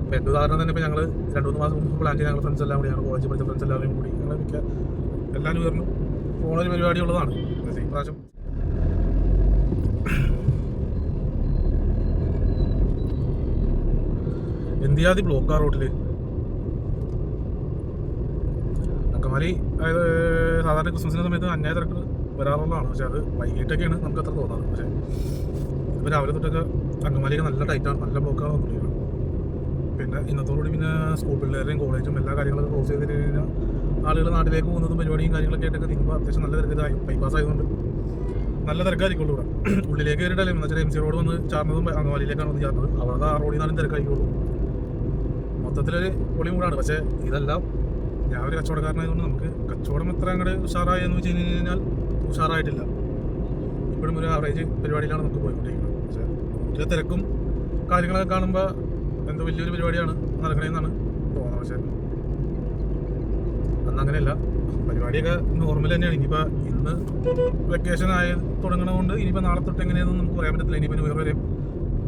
ഇപ്പോൾ എൻ്റെ ഉദാഹരണം തന്നെ ഇപ്പോൾ ഞങ്ങൾ 2-3 മാസം മുമ്പ് പ്ലാൻ ചെയ്ത് ഞങ്ങൾ ഫ്രണ്ട്സ് എല്ലാം കൂടി ഞങ്ങൾ കോളേജ് പഠിച്ച ഫ്രണ്ട്സ് എല്ലാവരും കൂടി ഞങ്ങൾ മിക്ക എല്ലാവരും ഉയർന്നു പോണൊരു പരിപാടി ഉള്ളതാണ്. ഈ പ്രാവശ്യം എന്തിയാതി ബ്ലോക്കാ റോഡിൽ അങ്കമാലി. അതായത് സാധാരണ ക്രിസ്മസിൻ്റെ സമയത്ത് അന്യായ തിരക്ക് വരാറുള്ളതാണ്, പക്ഷേ അത് വൈകിട്ടൊക്കെയാണ് നമുക്ക് അത്ര തോന്നാറ്. പക്ഷേ ഇപ്പോൾ രാവിലെ തൊട്ടൊക്കെ അങ്കമാലിയൊക്കെ നല്ല ടൈറ്റാണ്, നല്ല ബ്ലോക്കാണ് വന്നിരിക്കുന്നത്. പിന്നെ ഇന്നത്തോടുകൂടി പിന്നെ സ്കൂൾ പിള്ളേരെയും കോളേജും എല്ലാ കാര്യങ്ങളൊക്കെ ക്ലോസ് ചെയ്ത് കഴിഞ്ഞാൽ ആളുകൾ നാട്ടിലേക്ക് പോകുന്നതും പരിപാടിയും കാര്യങ്ങളൊക്കെ ആയിട്ടൊക്കെ നിൽക്കുമ്പോൾ അത്യാവശ്യം നല്ല തിരക്കിതായി ബൈപ്പാസ് ആയതുകൊണ്ട് നല്ല തിരക്കായിരിക്കുള്ളൂ ഇവിടെ. ഉള്ളിലേക്ക് കയറിയിട്ടല്ലേ എന്ന് വെച്ചാൽ MC റോഡ് വന്ന് ചാർന്നതും അങ്കമാലിയിലേക്കാണ് വന്ന് ചാർന്നത്. അവിടെ ആ റോഡിൽ നിന്നാലും തിരക്കായിരിക്കുള്ളൂ. മൊത്തത്തിലൊരു പൊളി മൂടാണ്. പക്ഷേ ഇതെല്ലാം ഞാൻ ഒരു കച്ചവടക്കാരനായതുകൊണ്ട് നമുക്ക് കച്ചവടം എത്ര അങ്ങോട്ട് ഉഷാറായി എന്ന് വെച്ച് കഴിഞ്ഞാൽ ഉഷാറായിട്ടില്ല. ഇപ്പോഴും ഒരു ആവറേജ് പരിപാടിയിലാണ് നമുക്ക് പോയിക്കൊണ്ടിരിക്കുന്നത്. പക്ഷേ ഇതിലെ തിരക്കും കാര്യങ്ങളൊക്കെ കാണുമ്പോൾ എന്തോ വലിയൊരു പരിപാടിയാണ് നടക്കണേന്നാണ് തോന്നുന്നത്. പക്ഷേ അന്നങ്ങനെയല്ല, പരിപാടിയൊക്കെ നോർമൽ തന്നെയാണ്. ഇനിയിപ്പോൾ ഇന്ന് വെക്കേഷൻ ആയി തുടങ്ങണതുകൊണ്ട് ഇനിയിപ്പോൾ നാളെ തൊട്ട് എങ്ങനെയാണെന്ന് നമുക്ക് പറയാൻ പറ്റത്തില്ല. ഇനിയിപ്പോൾ ന്യൂ ഇയർ വരെയും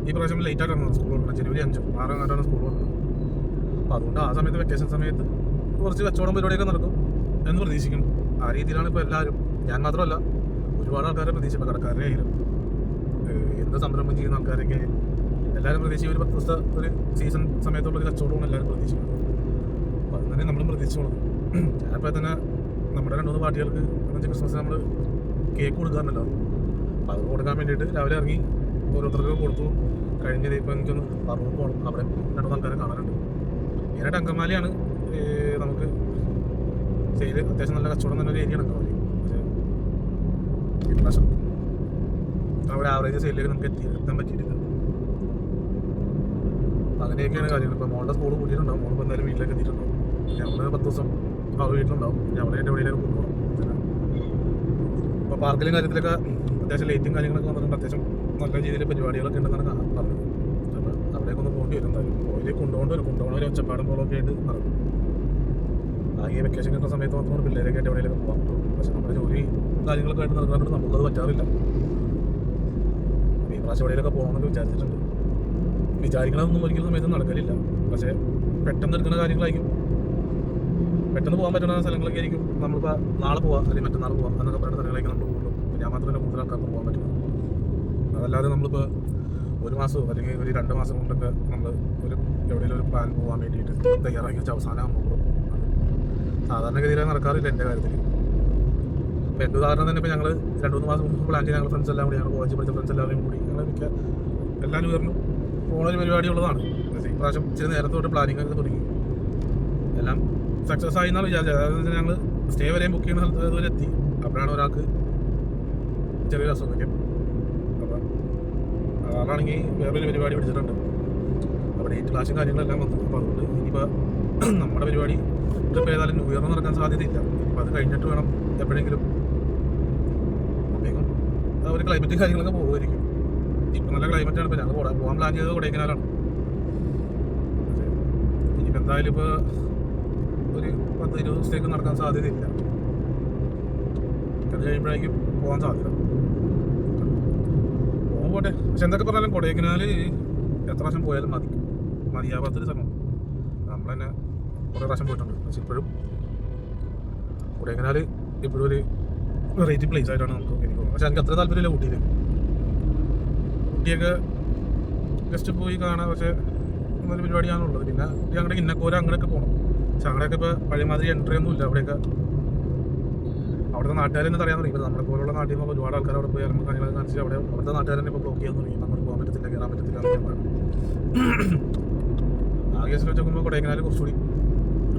ഈ പ്രാവശ്യം ലേറ്റായിട്ടാണ് സ്കൂൾ തുറക്കുന്നത്. ജനുവരി 5 6 സ്കൂൾ തുറക്കുന്നത്. അപ്പോൾ അതുകൊണ്ട് ആ സമയത്ത് വെക്കേഷൻ സമയത്ത് കുറച്ച് കച്ചവടം പരിപാടിയൊക്കെ നടക്കും എന്ന് പ്രതീക്ഷിക്കുന്നു. ആ രീതിയിലാണ് ഇപ്പോൾ എല്ലാവരും, ഞാൻ മാത്രമല്ല ഒരുപാട് ആൾക്കാരെ പ്രതീക്ഷിക്കും. കടക്കാരെ ആയാലും എന്ത് സംരംഭം ചെയ്യുന്ന ആൾക്കാരൊക്കെ എല്ലാവരും പ്രതീക്ഷിക്കും. ഒരു 10 ദിവസത്തെ ഒരു സീസൺ സമയത്തുള്ളൊരു കച്ചവടവും എല്ലാവരും പ്രതീക്ഷിക്കുന്നത്. അപ്പോൾ അത് തന്നെ നമ്മളും പ്രതീക്ഷിച്ചോളൂ. ഞാനിപ്പോൾ തന്നെ നമ്മുടെ 2-3 പാർട്ടികൾക്ക് ക്രിസ്മസ് നമ്മൾ കേക്ക് കൊടുക്കാറുണ്ടല്ലോ, അപ്പോൾ അത് കൊടുക്കാൻ വേണ്ടിയിട്ട് രാവിലെ ഇറങ്ങി ഓരോരുത്തർക്ക് കൊടുത്തു. കഴിഞ്ഞത് ഇപ്പോൾ എനിക്കൊന്ന് പറമ്പ് പോകണം, അവിടെ 2 ആൾക്കാരെ കാണാനുണ്ട്. മെയിനായിട്ട് അങ്കമാലിയാണ് നമുക്ക് സെയിൽ അത്യാവശ്യം നല്ല കച്ചവടം തന്നെ ഒരു ഏരിയയാണ് അങ്കമാലി. പക്ഷേ ഇപ്രാവശ്യം അവിടെ ആവറേജ് സെയിലേക്ക് നമുക്ക് എത്താൻ പറ്റിയിട്ടില്ല. അങ്ങനെയൊക്കെയാണ് കാര്യങ്ങൾ. ഇപ്പോൾ മോളുടെ സ്കൂൾ കൂട്ടിയിട്ടുണ്ടാവും, മോളിപ്പോൾ എന്തായാലും വീട്ടിലേക്ക് എത്തിയിട്ടുണ്ടാവും. ഞങ്ങൾ 10 ദിവസം അവർ വീട്ടിലുണ്ടാവും. ഞങ്ങളെ എൻ്റെ വെളിയിലേക്ക് കൊണ്ടുപോകണം. ഇപ്പോൾ പാർക്കിലും കാര്യത്തിലൊക്കെ അത്യാവശ്യം ലൈറ്റും കാര്യങ്ങളൊക്കെ വന്നിട്ടുണ്ട്. അത്യാവശ്യം നല്ല രീതിയിൽ പരിപാടികളൊക്കെ ഉണ്ടെന്നാണ് പറഞ്ഞത്. അപ്പോൾ അവിടേക്ക് ഒന്ന് പോകേണ്ടി വരും. എന്തായാലും പോയിലേക്ക് കൊണ്ടുപോകണ ഒരു ഒച്ചപ്പാടും പോലൊക്കെ ആയിട്ട് നടക്കും. ഈ വെക്കേഷൻ കിട്ടുന്ന സമയത്ത് മാത്രമാണ് പിള്ളേരൊക്കെ ആയിട്ട് എവിടെയൊക്കെ പോകാം. പക്ഷേ നമ്മുടെ ജോലി കാര്യങ്ങളൊക്കെ ആയിട്ട് നടക്കാറുണ്ട്, നമുക്കത് പറ്റാറില്ല. ഈ പ്രാവശ്യം എവിടെയൊക്കെ പോകണമെന്ന് വിചാരിച്ചിട്ടുണ്ട്. വിചാരിക്കണമെന്നൊന്നും ഒരിക്കലും സമയത്ത് നടക്കലില്ല. പക്ഷേ പെട്ടെന്ന് എടുക്കുന്ന കാര്യങ്ങളായിരിക്കും, പെട്ടെന്ന് പോകാൻ പറ്റുന്ന സ്ഥലങ്ങളൊക്കെ ആയിരിക്കും. നമ്മളിപ്പോൾ നാളെ പോവാം അല്ലെങ്കിൽ മറ്റന്നാൾ പോവാം എന്നൊക്കെ പറയുന്ന സ്ഥലങ്ങളേക്ക് നമ്മൾ പോകുള്ളൂ. ഞാൻ മാത്രമല്ല കൂടുതൽ ആൾക്കാർക്ക് പോകാൻ പറ്റുന്നത്. അതല്ലാതെ നമ്മളിപ്പോൾ 1 മാസമോ അല്ലെങ്കിൽ ഒരു 2 മാസം കൊണ്ടൊക്കെ നമ്മൾ എവിടെയെങ്കിലും ഒരു പ്ലാൻ പോകാൻ വേണ്ടിയിട്ട് തയ്യാറാക്കി വെച്ച അവസാനം ആകുമ്പോൾ സാധാരണഗതിയിൽ നടക്കാറില്ല എൻ്റെ കാര്യത്തിൽ. ഇപ്പോൾ എൻ്റെ ഉദാഹരണം തന്നെ ഇപ്പോൾ ഞങ്ങൾ 2-3 മാസം മുമ്പ് പ്ലാൻ ചെയ്ത് ഞങ്ങൾ ഫ്രണ്ട്സ് എല്ലാം കൂടി ഞങ്ങൾ കോളേജ് പഠിച്ച ഫ്രണ്ട്സ് എല്ലാവരും കൂടി ഞങ്ങൾ മിക്ക എല്ലാവരും ഉയർന്നു പോണൊരു പരിപാടി ഉള്ളതാണ്. ഈ പ്രാവശ്യം ഇച്ചിരി നേരത്തെ തൊട്ട് പ്ലാനിങ് ഒക്കെ തുടങ്ങി. എല്ലാം സക്സസ് ആയി എന്നാണ് വിചാരിച്ചത്. അതായത് ഞങ്ങൾ സ്റ്റേ വരെയും ബുക്ക് ചെയ്യുന്ന സ്ഥലത്ത് അതുവരെ എത്തി. അപ്പോഴാണ് ഒരാൾക്ക് ചെറിയൊരു അസുഖം. അപ്പോൾ ആളാണെങ്കിൽ വേറൊരു പരിപാടി പിടിച്ചിട്ടുണ്ട്. അപ്പോൾ ഡേറ്റ് ക്ലാഷും കാര്യങ്ങളെല്ലാം വന്നു. അപ്പോൾ അതുകൊണ്ട് ഇനിയിപ്പോൾ നമ്മുടെ പരിപാടി ട്രിപ്പ് ഏതായാലും ന്യൂ ഇയറിന് നടക്കാൻ സാധ്യതയില്ല. ഇനിയിപ്പോൾ അത് കഴിഞ്ഞിട്ട് വേണം എപ്പോഴെങ്കിലും. അപ്പോഴേക്കും ഒരു ക്ലൈമറ്റും കാര്യങ്ങളൊക്കെ പോകുമായിരിക്കും. ഇപ്പം നല്ല ക്ലൈമറ്റാണ്. ഇപ്പോൾ ഞങ്ങൾ പോകാൻ പ്ലാൻ ചെയ്തത് കൊടൈക്കനാലാണ്. ഇനിയിപ്പോൾ എന്തായാലും ഇപ്പോൾ ഒരു 10-20 ദിവസത്തേക്ക് നടക്കാൻ സാധ്യതയില്ല. അത് കഴിയുമ്പോഴേക്കും പോകാൻ സാധ്യത പോകട്ടെ. പക്ഷെ എന്തൊക്കെ പറഞ്ഞാലും കൊടൈക്കനാൽ എത്ര പ്രാവശ്യം പോയാലും മതിയാവാത്തൊരു സ്ഥലമാണ്. നമ്മൾ തന്നെ കുറേ പ്രാവശ്യം പോയിട്ടുണ്ട്. പക്ഷെ ഇപ്പോഴും കൊടൈക്കനാൽ ഇപ്പോഴും ഒരു വെറൈറ്റി പ്ലേസ് ആയിട്ടാണ് എനിക്ക് തോന്നുന്നത്. പക്ഷെ എനിക്ക് അത്ര താല്പര്യമില്ല ഊട്ടിയൊക്കെ ജസ്റ്റ് പോയി കാണാം. പക്ഷേ എന്നൊരു പരിപാടിയാണുള്ളത്. പിന്നെ ഞങ്ങളുടെ ഇന്നക്കോര അങ്ങനെയൊക്കെ പോകണം. പക്ഷെ അങ്ങനെയൊക്കെ ഇപ്പോൾ പഴയമാതിരി എൻട്രി ഒന്നും ഇല്ല അവിടെയൊക്കെ. അവിടുത്തെ നാട്ടുകാരെന്നെ അറിയാൻ തുടങ്ങി. ഇപ്പോൾ നമ്മളെ പോലുള്ള നാട്ടിൽ നിന്നുള്ള ഒരുപാട് ആൾക്കാർ അവിടെ പോയി ഇറങ്ങും കാര്യങ്ങളൊക്കെ കാണിച്ച് അവിടുത്തെ നാട്ടുകാരെന്നെ ഇപ്പോൾ ബ്ലോക്ക് ചെയ്യാൻ തുടങ്ങി. അങ്ങോട്ട് പോകാൻ പറ്റത്തില്ല, കയറാൻ പറ്റത്തില്ല എന്നൊക്കെ പറയണം. ആ കേസിൽ വെച്ച് നോക്കുമ്പോൾ കൊടൈക്കനാൽ കുറച്ചുകൂടി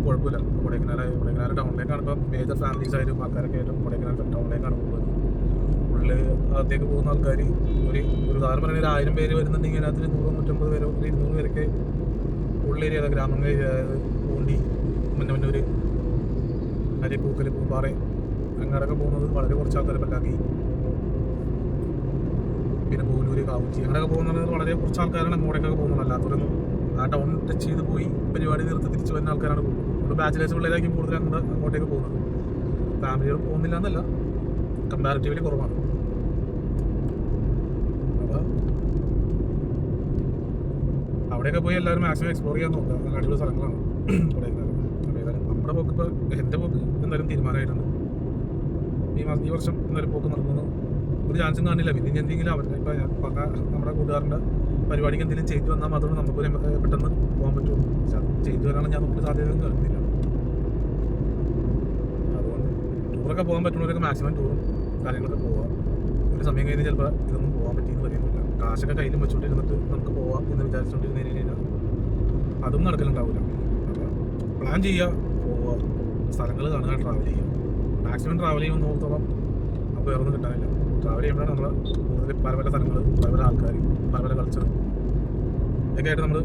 കുഴപ്പമില്ല. കൊടൈക്കനാൽ ടൗണിലേക്കാണ് ഇപ്പോൾ മേജർ ഫാമിലീസ് ആയാലും ആൾക്കാരൊക്കെ ആയിട്ടും കൊടൈക്കനാൽ ടൗണിലേക്കാണ് പോകുന്നത്. ഉള്ളിൽ അകത്തേക്ക് പോകുന്ന ആൾക്കാർ ഒരു ഉദാഹരണം പറഞ്ഞാൽ 1000 പേര് വരുന്നുണ്ടെങ്കിൽ അതിന് 100-150 പേരോ 200 പേരൊക്കെ ഉള്ളേരിയ ഗ്രാമങ്ങൾ ഏരിയ, അതായത് പൂണ്ടി, മന്നൂർ, അരിപ്പൂക്കൽ, പൂമ്പാറ അങ്ങനെയൊക്കെ പോകുന്നത് വളരെ കുറച്ച് ആൾക്കാർ. പല്ലാക്കി, പിന്നെ പൂനൂര്, കാവുച്ചി അങ്ങനെയൊക്കെ പോകുന്നത് വളരെ കുറച്ച് ആൾക്കാരാണ് അങ്ങോട്ടേക്കൊക്കെ പോകുന്നത്. അല്ലാത്തവരൊന്നും ആ ടൗൺ ടച്ച് ചെയ്ത് പോയി പരിപാടി തീർത്ത് തിരിച്ചു വരുന്ന ആൾക്കാരാണ് പോകുന്നത്. നമ്മൾ ബാച്ചിലേഴ്സ് പിള്ളേരായിരിക്കും കൂടുതൽ അങ്ങോട്ടേക്ക് പോകുന്നത്. ഫാമിലികൾ പോകുന്നില്ല എന്നല്ല, കമ്പാരിറ്റീവ്ലി കുറവാണ്. അപ്പോൾ അവിടെയൊക്കെ പോയി എല്ലാവരും മാക്സിമം എക്സ്പ്ലോർ ചെയ്യാൻ നോക്കുക. നല്ല അടിപൊളി സ്ഥലങ്ങളാണ് കൊടൈക്കനാൽ. അപ്പോൾ ഏതായാലും നമ്മുടെ പോക്ക് ഇപ്പോൾ എൻ്റെ പോക്ക് എന്തായാലും തീരുമാനമായിട്ടുണ്ട്. ഈ വർഷം എന്തായാലും പോക്ക് നടക്കുന്നു. ഒരു ചാൻസും കാണില്ല. പിന്നെ ഇനി എന്തെങ്കിലും അവരുടെ ഇപ്പോൾ നമ്മുടെ കൂട്ടുകാരുടെ പരിപാടിക്ക് എന്തെങ്കിലും ചെയ്തു വന്നാൽ മാത്രമേ നമുക്ക് പെട്ടെന്ന് പോകാൻ പറ്റുള്ളൂ. പക്ഷെ അത് ചെയ്തു വരാനുള്ള ഞാൻ നമുക്ക് സാധ്യതയൊന്നും കാണുന്നില്ല. അതുകൊണ്ട് ടൂറൊക്കെ പോകാൻ പറ്റുന്നവരൊക്കെ മാക്സിമം ടൂറും കാര്യങ്ങളൊക്കെ പോവുക. ഒരു സമയം കഴിഞ്ഞ് ചിലപ്പോൾ ഇതൊന്നും പോകാൻ പറ്റിയെന്ന് പറയുന്നില്ല. കാശൊക്കെ കയ്യിലും വെച്ചുകൊണ്ടിരുന്നിട്ട് നമുക്ക് പോവാം എന്ന് വിചാരിച്ചുകൊണ്ടിരുന്ന കഴിഞ്ഞാൽ അതും നടക്കലുണ്ടാവില്ല. അപ്പോൾ പ്ലാൻ ചെയ്യുക, പോവുക, സ്ഥലങ്ങൾ കാണുക, ട്രാവൽ ചെയ്യുക. മാക്സിമം ട്രാവൽ ചെയ്യുന്നോടത്തോളം നമുക്ക് വേറെ ഒന്നും കിട്ടാനില്ല. ട്രാവൽ ചെയ്യുമ്പോഴാണ് നമ്മൾ കൂടുതൽ പല പല സ്ഥലങ്ങൾ, പല പല ആൾക്കാർ, പല പല കൾച്ചർ ഇതൊക്കെ ആയിട്ട് നമ്മൾ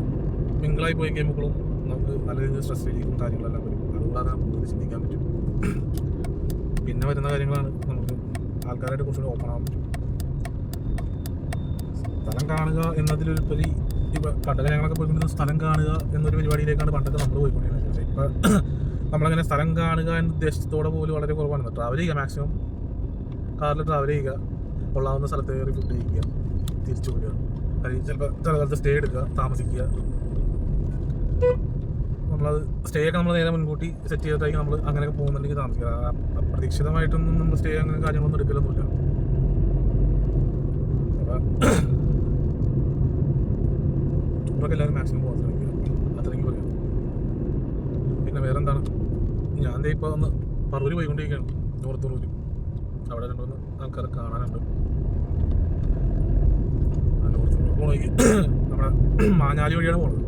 മിങ്കിളായി പോയി കഴിയുമ്പോഴും നമുക്ക് നല്ല രീതിയിൽ സ്ട്രെസ് റിലീഫും കാര്യങ്ങളെല്ലാം വരും. അതുകൂടാതെ നമുക്ക് കൂടുതൽ ചിന്തിക്കാൻ പറ്റും. പിന്നെ വരുന്ന കാര്യങ്ങളാണ് നമുക്ക് ആൾക്കാരായിട്ട് കുറച്ചുകൂടി ഓപ്പൺ ആവാൻ പറ്റും. സ്ഥലം കാണുക എന്നതിലൊരുപരി ഇപ്പോൾ പണ്ടൊക്കെ ഞങ്ങളൊക്കെ പോയിക്കൊണ്ടിരുന്ന സ്ഥലം കാണുക എന്നൊരു പരിപാടിയിലേക്കാണ് പണ്ടൊക്കെ നമ്മൾ പോയിക്കൊണ്ടിരുന്നത്. പക്ഷേ ഇപ്പോൾ നമ്മളങ്ങനെ സ്ഥലം കാണുക എന്ന ഉദ്ദേശത്തോടെ പോലും വളരെ കുറവാണ്. ട്രാവൽ ചെയ്യുക, മാക്സിമം കാറിൽ ട്രാവൽ ചെയ്യുക, കൊള്ളാവുന്ന സ്ഥലത്ത് കയറി ഫുഡ് കഴിക്കുക, തിരിച്ചു പോവുക, അല്ലെങ്കിൽ ചിലപ്പോൾ ചില സ്ഥലത്ത് സ്റ്റേ എടുക്കുക, താമസിക്കുക. നമ്മളത് സ്റ്റേ ഒക്കെ നമ്മൾ നേരെ മുൻകൂട്ടി സെറ്റ് ചെയ്തിട്ടായിരിക്കും നമ്മൾ അങ്ങനെയൊക്കെ പോകുന്നുണ്ടെങ്കിൽ താമസിക്കുക. അപ്രതീക്ഷിതമായിട്ടൊന്നും നമ്മൾ സ്റ്റേ അങ്ങനെ കാര്യങ്ങളൊന്നും എടുക്കലൊന്നുമില്ല. അപ്പോൾ ടൂറൊക്കെ എല്ലാവരും മാക്സിമം പോകാൻ ശ്രമിക്കുക, അത്രയ്ക്ക് പറയാം. പിന്നെ വേറെ എന്താണ്, ഞാൻ ദേ ഇപ്പോൾ ഒന്ന് പറവൂർ പോയിക്കൊണ്ടിരിക്കുകയാണ്, നോർത്ത് പറവൂർ. അവിടെ രണ്ടുമൂന്ന് ആൾക്കാരെ കാണാനുണ്ട്. നോർത്ത് പറവൂർ പോകണമെങ്കിൽ നമ്മുടെ മാഞ്ഞാലി വഴിയാണ് പോകുന്നത്.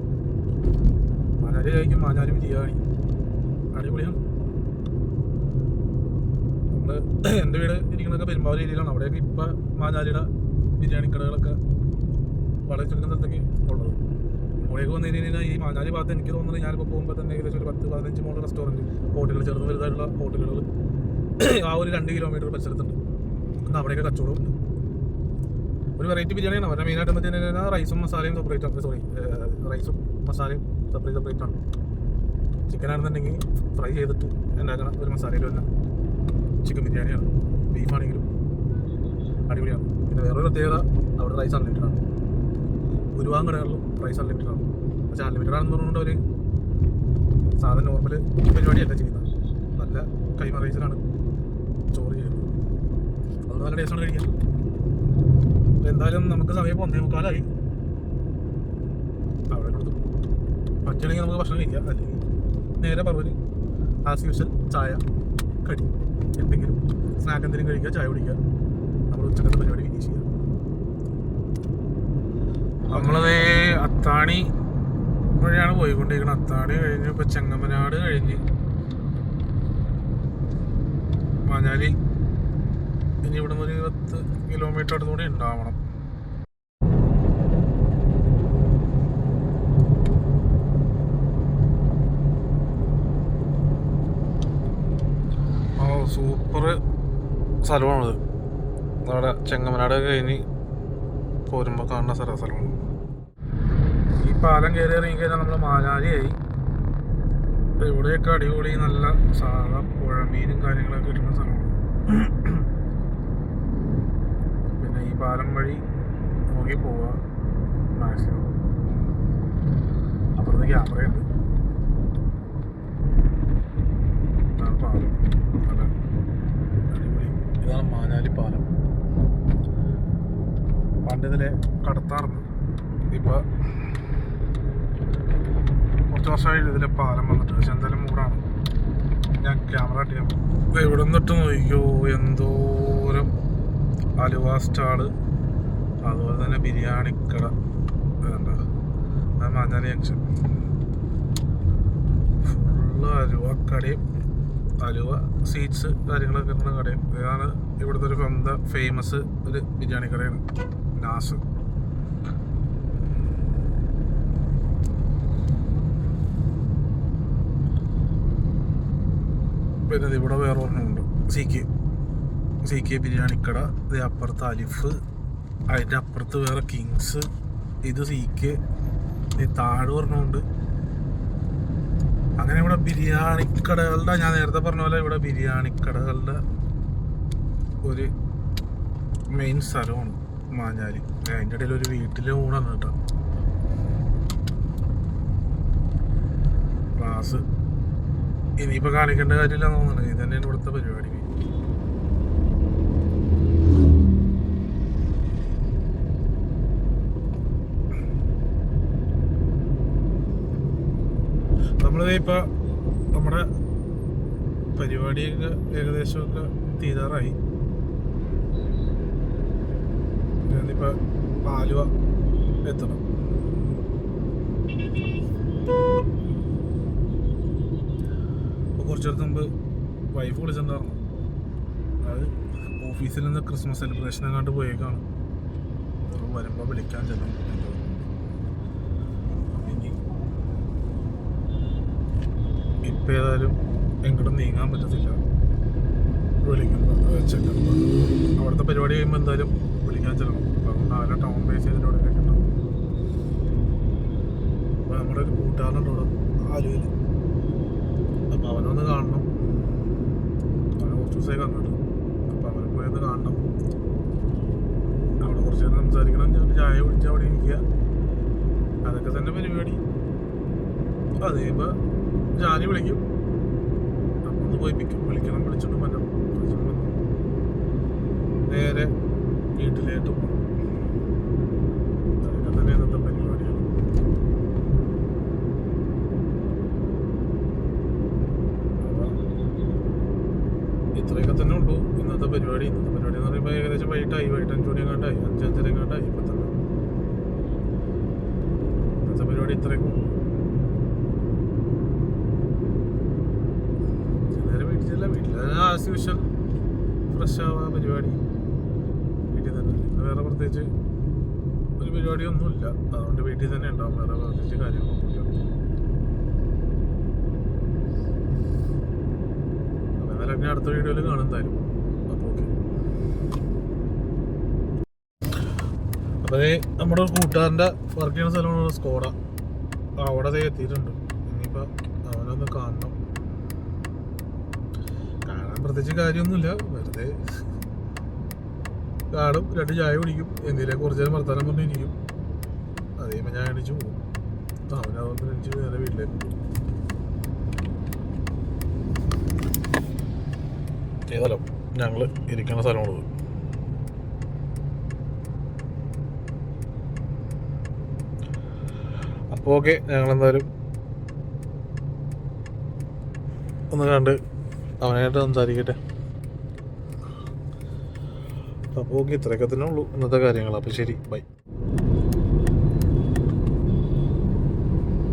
മാഞ്ഞാലി കഴിക്കും, മാഞ്ഞാലി ബിരിയാണി അടിപൊളിയാണ്. നമ്മൾ എൻ്റെ വീട് ഇരിക്കുന്നതൊക്കെ പെരുമ്പാവൂർ ഏരിയയിലാണ്. അവിടെയൊക്കെ ഇപ്പം മാഞ്ഞാലിയുടെ ബിരിയാണി കടകളൊക്കെ വളരെ ചുരുക്കം സ്ഥലത്തേക്ക് ഉള്ളത്. ഇവിടേക്ക് വന്നു കഴിഞ്ഞാൽ ഈ മാഞ്ഞാലി ഭാഗത്ത് എനിക്ക് തോന്നുന്നത് ഞാനിപ്പോൾ പോകുമ്പോൾ തന്നെ ഏകദേശം ഒരു 10-15 മോഡൽ റെസ്റ്റോറൻറ്റ്, ഹോട്ടലുകൾ, ചെറുത് വലുതായിട്ടുള്ള ഹോട്ടലുകൾ ആ ഒരു 2 കിലോമീറ്റർ പരിസരത്തുണ്ട്. എന്നാൽ അവിടെയൊക്കെ കച്ചവടമുണ്ട്. ഒരു വെറൈറ്റി ബിരിയാണിയാണ്. അവരുടെ മെയിനായിട്ട് എന്ന് വെച്ച് കഴിഞ്ഞാൽ റൈസും മസാലയും സെപ്പറേറ്റ് ആണ്. റൈസും മസാലയും സെപ്പറേറ്റ് ആണ്. ചിക്കൻ ആണെന്നുണ്ടെങ്കിൽ ഫ്രൈ ചെയ്തിട്ട് ഉണ്ടാക്കുന്ന ഒരു മസാലയിൽ തന്നെ ചിക്കൻ ബിരിയാണിയാണ്. ബീഫാണെങ്കിലും അടിപൊളിയാണ്. പിന്നെ വേറൊരു പ്രത്യേകത, അവിടെ റൈസ് അൺലിമിറ്റഡ് ആണ്. ഒരുപാട് കടകളിലും റൈസ് അൺലിമിറ്റഡ് ആണ്. പക്ഷേ അൺലിമിറ്റഡ് ആണെന്ന് പറഞ്ഞുകൊണ്ട് അവർ സാധാരണ നോർമൽ പരിപാടിയല്ല ചെയ്യുന്നത്. നല്ല കൈമ റൈസിലാണ് ചോറ് ചെയ്യുന്നത്. അതുകൊണ്ട് നല്ല ടേസ്റ്റാണ് കഴിക്കാൻ. എന്തായാലും നമുക്ക് സമയം 1:45 അവിടെ കൊടുത്തു. പറ്റുകയാണെങ്കിൽ നമുക്ക് ഭക്ഷണം കഴിക്കാം, അല്ലെങ്കിൽ നേരെ പറവൂർ ആസ് യൂഷ്വൽ ചായ കടി എന്തെങ്കിലും സ്നാക്ക് എന്തെങ്കിലും കഴിക്കുക, ചായ കുടിക്കുക, നമ്മൾ ഉച്ചക്കത്തെ പരിപാടി ഫിനിഷ് ചെയ്യുക. നമ്മളത് അത്താണി വഴിയാണ് പോയിക്കൊണ്ടിരിക്കുന്നത്. അത്താണി കഴിഞ്ഞ് ഇപ്പോൾ ചെങ്ങമനാട് കഴിഞ്ഞ് മാഞ്ഞാലി ഇനി ഇവിടെ നിന്ന് ഒരു 10 കിലോമീറ്റർ അടുത്തുകൂടി ഉണ്ടാവണം. സൂപ്പർ സ്ഥലമാണത്. അവിടെ ചെങ്ങമനാട് കഴിഞ്ഞ് പോരുമ്പോൾ കാണുന്ന സ്ഥലമാണ്. ഈ പാലം കയറി ഇറങ്ങി കഴിഞ്ഞാൽ നമ്മൾ മാഞ്ഞാലിയായി. ഇവിടെയൊക്കെ അടിപൊളി നല്ല സാധാ പുഴമീനും കാര്യങ്ങളൊക്കെ കിട്ടുന്ന സ്ഥലമാണ്. പിന്നെ ഈ പാലം വഴി നോക്കി പോവുക മാക്സിമം. അപ്പുറത്ത് ക്യാമറയുണ്ട്. ഇതാണ് പാലം, നല്ല അടിപൊളി. ഇതാണ് മാഞ്ഞാലി പാലം. പണ്ടിതിലെ കടത്താറുണ്ട്. ഇപ്പോൾ കുറച്ച് വർഷമായി ഇതിലെ പാലം വന്നിട്ട്. പക്ഷെ എന്തായാലും മൂടാണ്. ഞാൻ ക്യാമറ ചെയ്യാം. ഇവിടെ നിന്നിട്ട് നോക്കിയോ എന്തോരം അലുവ സ്റ്റാള്, അതുപോലെ തന്നെ ബിരിയാണിക്കട. വേണ്ട, മാഞ്ഞാലി ജംഗ്ഷൻ ഫുള്ള് അലുവ കടയും അലുവ സ്വീറ്റ്സ് കാര്യങ്ങളൊക്കെ കിട്ടുന്ന കടയും. ഇതാണ് ഇവിടുത്തെ ഒരു ഫേമസ് ഒരു ബിരിയാണി കടയാണ്, നാസ്. പിന്നെ ഇവിടെ വേറെ ഒരെണ്ണമുണ്ട്, സി കെ ബിരിയാണിക്കട. ഇത് അപ്പുറത്ത് അലിഫ്, അതിൻ്റെ അപ്പുറത്ത് വേറെ കിങ്സ്, ഇത് സി കെ, താഴെ ഒരെണ്ണമുണ്ട്. അങ്ങനെ ഇവിടെ ബിരിയാണിക്കടകളുടെ, ഞാൻ നേരത്തെ പറഞ്ഞ പോലെ ഇവിടെ ബിരിയാണിക്കടകളുടെ ഒരു മെയിൻ സ്ഥലമാണ് മാഞ്ഞാലി. അതിൻ്റെ ഇടയിൽ ഒരു വീട്ടിലെ ഊണാണ് കേട്ടോ. ക്ലാസ് ഇനിയിപ്പോൾ കാണിക്കേണ്ട കാര്യമില്ല തോന്നുന്നു. ഇത് തന്നെയാണ് ഇവിടുത്തെ പരിപാടി. നമ്മളിപ്പോൾ നമ്മുടെ പരിപാടിയൊക്കെ ഏകദേശമൊക്കെ തീരാറായി. ഇനിയിപ്പോൾ ആലുവ എത്തണം. കുറച്ചു മുമ്പ് വൈഫ് വിളിച്ചിട്ടുണ്ടായിരുന്നു. അത് ഓഫീസിൽ നിന്ന് ക്രിസ്മസ് സെലിബ്രേഷൻ എങ്ങാണ്ട് പോയേക്കാണ്. വരുമ്പോൾ വിളിക്കാൻ ചെല്ലും. ഇനി ഇപ്പം ഏതായാലും എങ്ങോട്ടും നീങ്ങാൻ പറ്റത്തില്ല. വിളിക്കുമ്പോൾ ചെല്ലുമ്പോൾ അവിടുത്തെ പരിപാടി കഴിയുമ്പോൾ എന്തായാലും വിളിക്കാൻ ചെല്ലണം. അപ്പം അതുകൊണ്ട് ആരെ ടൗൺ ബേസ് ചെയ്തിട്ട് ഇവിടെ കേൾക്കണം. അപ്പോൾ നമ്മുടെ ഒരു കൂട്ടുകാരനുണ്ട് ഇവിടെ ആലുവയിൽ. അപ്പോൾ അവനൊന്ന് കാണണം. അവനെ കുറച്ച് ദിവസമായി കണ്ടിട്ട്. അപ്പോൾ അവനെ പോയൊന്ന് കാണണം. അവിടെ കുറച്ച് നേരം സംസാരിക്കണം. ഞാൻ ചായ കുടിച്ച് അവിടെ ഇരിക്കുക. അതൊക്കെ തന്നെ പരിപാടി. അത് കഴിയുമ്പോൾ ജാനി വിളിക്കും. അപ്പം ഒന്ന് പോയി വിളിക്കണം. വിളിച്ചോണ്ട് വരണം. നേരെ വീട്ടിലേക്ക് പോകും. അതൊക്കെ തന്നെ ഇന്നത്തെ പരിപാടിയാണ്. ഇത്രയൊക്കെ തന്നെ ഉള്ളൂ ഇന്നത്തെ പരിപാടി. ഇന്നത്തെ പരിപാടി എന്ന് പറയുമ്പോൾ ഏകദേശം വൈകിട്ട് 5 മണിയെങ്ങാണ്ടായി, 5-5:30 എങ്ങാണ്ടായി. ഇപ്പം തന്നെ ഇന്നത്തെ പരിപാടി ഇത്രയൊക്കെ ഉള്ളൂ. വീട്ടിൽ ആസ് യൂഷ്വൽ ഫ്രഷ് ആവുക പരിപാടി. വീട്ടിൽ തന്നെ വേറെ പ്രത്യേകിച്ച് ഒരു പരിപാടിയൊന്നുമില്ല. അതുകൊണ്ട് വീട്ടിൽ തന്നെ ഉണ്ടാവും. വേറെ പ്രത്യേകിച്ച് കാര്യങ്ങളൊന്നുമില്ല. അപ്പം എന്നാലും അടുത്ത വീഡിയോയിൽ കാണും എന്തായാലും. അപ്പോൾ ഓക്കെ. അപ്പോൾ അതേ നമ്മുടെ കൂട്ടുകാരൻ്റെ വർക്ക് ചെയ്യുന്ന സ്ഥലമാണ് സ്കോഡ. അവിടെ അതേ എത്തിയിട്ടുണ്ട്. ഇനിയിപ്പോൾ അവനൊന്ന് കാണണം. പ്രത്യേകിച്ച് കാര്യമൊന്നുമില്ല. വെറുതെ കാണും, 2 ചായ കുടിക്കും, എന്തെങ്കിലും കുറച്ച് നേരം വർത്താനം പറഞ്ഞിരിക്കും. അത് കഴിയുമ്പോൾ ഞാൻ അടിച്ചു പോകും. അവനതുകൊണ്ട് എനിക്ക് നേരെ വീട്ടിലേക്ക് പോകും. ഏതായാലും ഞങ്ങൾ ഇരിക്കുന്ന സ്ഥലമുള്ളത്. അപ്പോൾ ഓക്കെ, ഞങ്ങളെന്തായാലും ഒന്ന് കണ്ട് അവനായിട്ട് സംസാരിക്കട്ടെ. അപ്പോൾ ഓക്കെ, ഇത്രയൊക്കെ തന്നെ ഉള്ളൂ ഇന്നത്തെ കാര്യങ്ങൾ. അപ്പോൾ ശരി, ബൈ.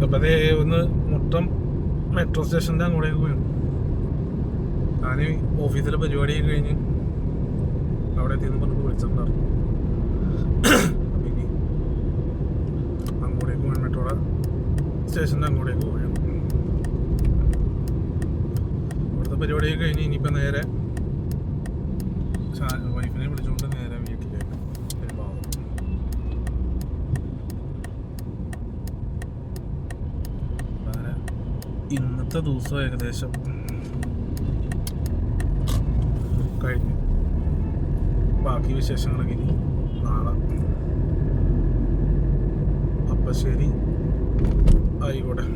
അപ്പം അതേ ഒന്ന് മുട്ടം മെട്രോ സ്റ്റേഷൻ്റെ അങ്ങോട്ടേക്ക് പോയി. ഞാൻ ഓഫീസിലെ പരിപാടിയൊക്കെ കഴിഞ്ഞ് അവിടെ എത്തിയെന്ന് പറഞ്ഞിട്ട് വിളിച്ചിട്ടുണ്ടായിരുന്നു. അപ്പം ഇനി അങ്ങോട്ടേക്ക് പോയി, മെട്രോയുടെ സ്റ്റേഷൻ്റെ അങ്ങോട്ടേക്ക് പോവുകയാണ്. പരിപാടിയൊക്കെ കഴിഞ്ഞ് ഇനിയിപ്പോൾ നേരെ വൈഫിനെ വിളിച്ചുകൊണ്ട് നേരെ വീട്ടിലേക്ക് പെരുമാറും. അങ്ങനെ ഇന്നത്തെ ദിവസം ഏകദേശം കഴിഞ്ഞു. ബാക്കി വിശേഷങ്ങളൊക്കെ ഇനി നാളെ. അപ്പം ശരി, ആയിക്കോട്ടെ.